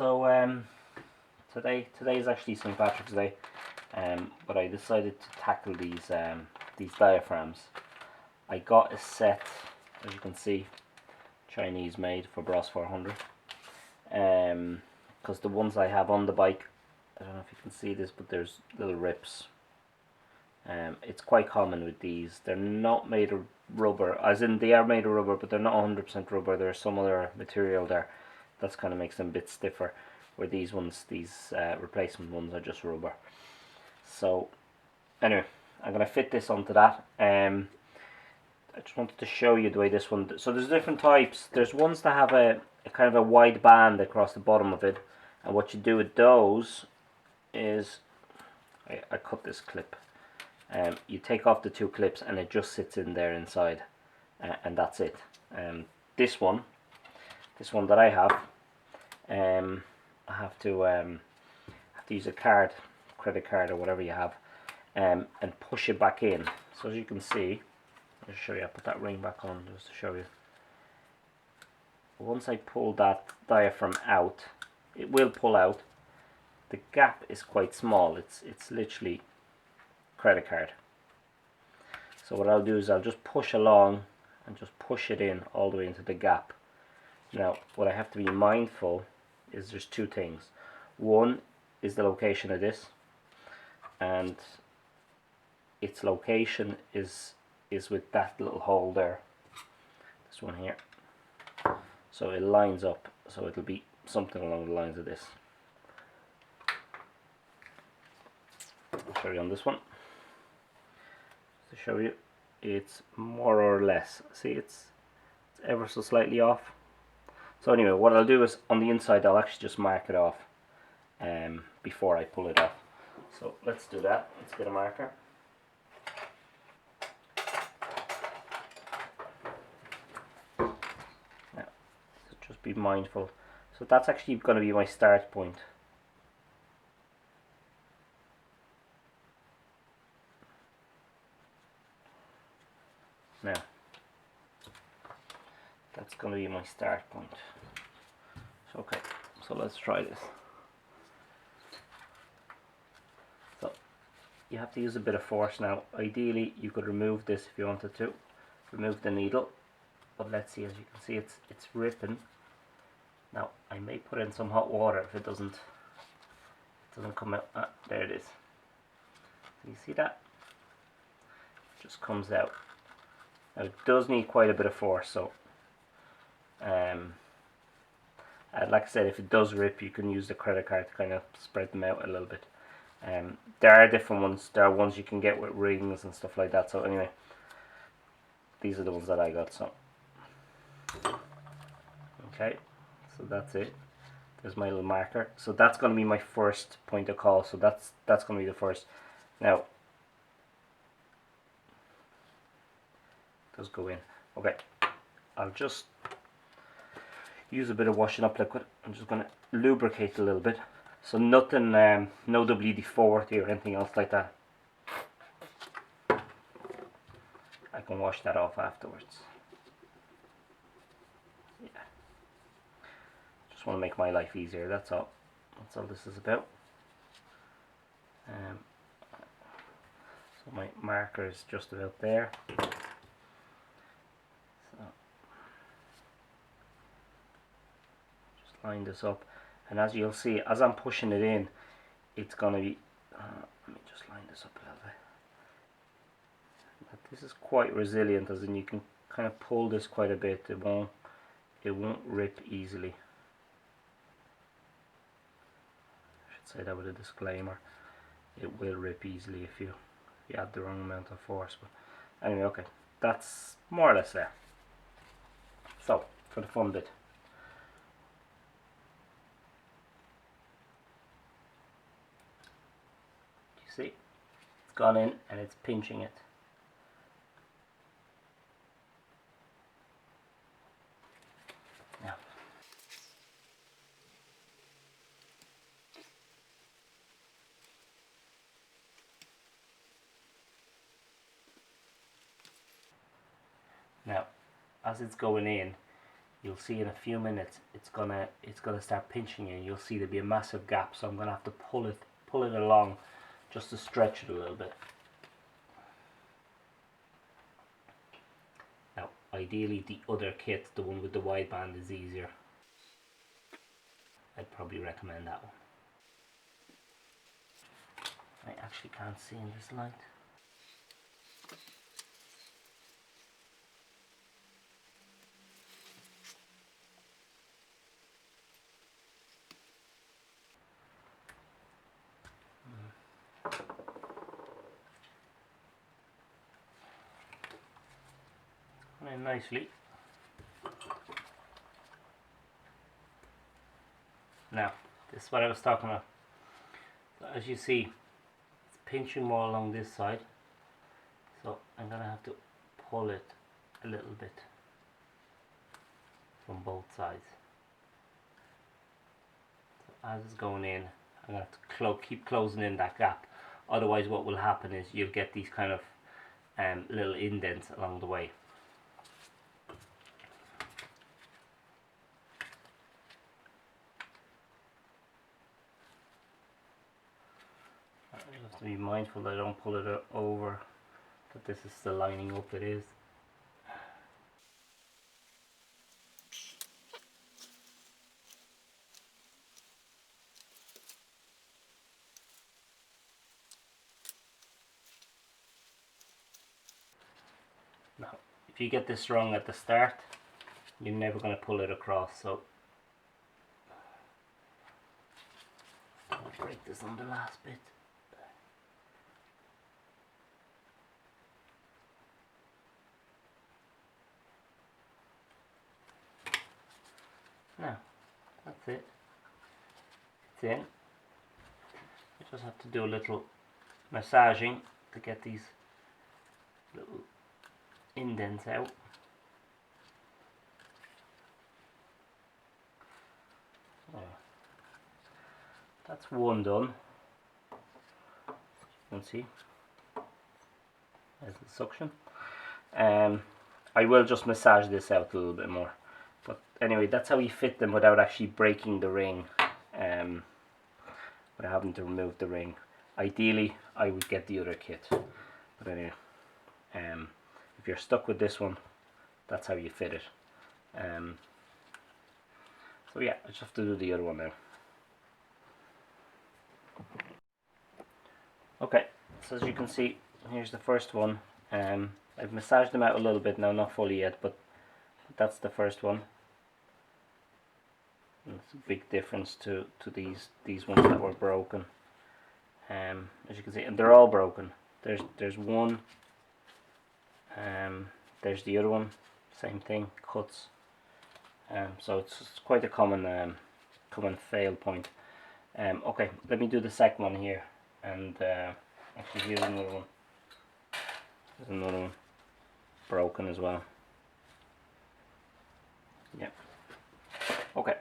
So today is actually St. Patrick's Day, but I decided to tackle these diaphragms. I got a set, as you can see, Chinese made for Bros 400. Because the ones I have on the bike, I don't know if you can see this, but there's little rips. It's quite common with these. They're not made of rubber, as in they are made of rubber, but they're not 100% rubber. There's some other material there that's kind of makes them a bit stiffer, where these ones, these replacement ones, are just rubber. So anyway, I'm going to fit this onto that. I just wanted to show you the way this one, so there's different types. There's ones that have a kind of a wide band across the bottom of it, and what you do with those is, I cut this clip. You take off the two clips and it just sits in there inside, and that's it. This one that I have, I have to use a credit card or whatever you have, and push it back in. So as you can see, I'll show you. I put that ring back on just to show you. Once I pull that diaphragm out, it will pull out. The gap is quite small. It's literally credit card. So what I'll do is I'll just push along and just push it in all the way into the gap. Now what I have to be mindful is there's two things. One is the location of this, and its location is with that little hole there, this one here. So it lines up, so it'll be something along the lines of this. I'll show you on this one. To show you, it's more or less, see, it's ever so slightly off. So anyway, what I'll do is on the inside I'll actually just mark it off before I pull it off. So let's do that. Let's get a marker. Now, so just be mindful. So that's actually going to be my start point. Now, that's going to be my start point. So, okay, so let's try this. So, you have to use a bit of force now. Ideally, you could remove this if you wanted to. Remove the needle. But let's see, as you can see, it's ripping. Now, I may put in some hot water if it doesn't come out. Ah, there it is. You see that? It just comes out. Now it does need quite a bit of force, so like I said, if it does rip, you can use the credit card to kind of spread them out a little bit. There are different ones. There are ones you can get with rings and stuff like that. So anyway, these are the ones that I got. So okay, so that's it. There's my little marker. So that's going to be my first point of call. So that's going to be the first. Now, does go in. Okay, I'll just use a bit of washing up liquid. I'm just going to lubricate a little bit. So nothing, no WD-40 or anything else like that. I can wash that off afterwards. Yeah. Just want to make my life easier, that's all. That's all this is about. So my marker is just about there. Line this up, and as you'll see, as I'm pushing it in, it's gonna be let me just line this up a little bit. This is quite resilient, as in you can kind of pull this quite a bit. It won't rip easily. I should say that with a disclaimer. It will rip easily if you add the wrong amount of force, but anyway, okay, that's more or less there. So for the fun bit, see, it's gone in and it's pinching it. Now, as it's going in, you'll see in a few minutes it's gonna start pinching you. You'll see there'll be a massive gap, so I'm gonna have to pull it along just to stretch it a little bit. Now ideally the other kit, the one with the wideband, is easier. I'd probably recommend that one. I actually can't see in this light. And nicely. Now, this is what I was talking about. So as you see, it's pinching more along this side. So I'm going to have to pull it a little bit from both sides. So as it's going in, I'm going to have to keep closing in that gap. Otherwise what will happen is you'll get these kind of little indents along the way. You have to be mindful that I don't pull it over, that this is still lining up. It is. Now, if you get this wrong at the start, you're never going to pull it across, so I'll break this on the last bit. Now, that's it. It's in. You just have to do a little massaging to get these little indents out. There. That's one done. You can see there's the suction. I will just massage this out a little bit more. But anyway, that's how you fit them without actually breaking the ring, without having to remove the ring. Ideally, I would get the other kit. But anyway, if you're stuck with this one, that's how you fit it. So yeah, I just have to do the other one now. Okay, so as you can see, here's the first one. I've massaged them out a little bit now, not fully yet, but that's the first one. And it's a big difference to these ones that were broken. As you can see, and they're all broken. There's one. There's the other one. Same thing, cuts. So it's quite a common fail point. Okay, let me do the second one here, and actually here's another one. There's another one broken as well. Yeah. Okay,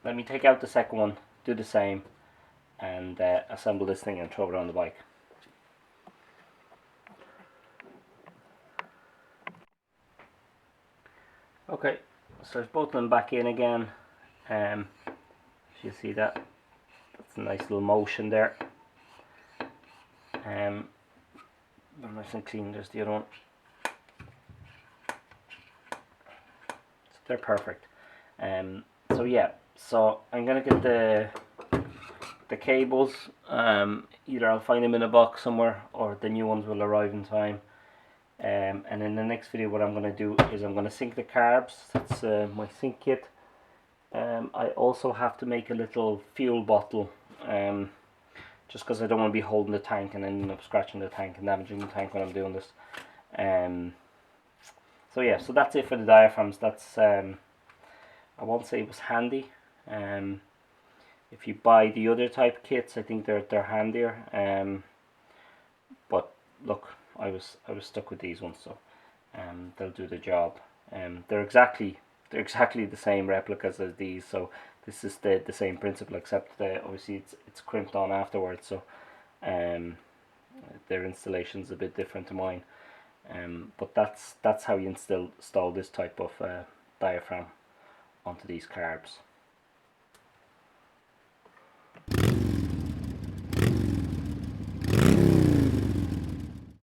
let me take out the second one, do the same, and assemble this thing and throw it on the bike. Okay, so there's both of them back in again. If you see that, that's a nice little motion there. They're nice and clean. There's the other one. So they're perfect. So yeah, so I'm gonna get the cables. Either I'll find them in a box somewhere, or the new ones will arrive in time. And in the next video, what I'm going to do is I'm going to sink the carbs. That's my sink kit. I also have to make a little fuel bottle, just because I don't want to be holding the tank and ending up scratching the tank and damaging the tank when I'm doing this. So yeah, so that's it for the diaphragms. That's I won't say it was handy. If you buy the other type kits, I think they're handier. But look, I was stuck with these ones, so they'll do the job. They're exactly the same replicas as these, so this is the same principle, except obviously it's crimped on afterwards, so their installation's a bit different to mine. But that's how you install this type of diaphragm onto these carbs.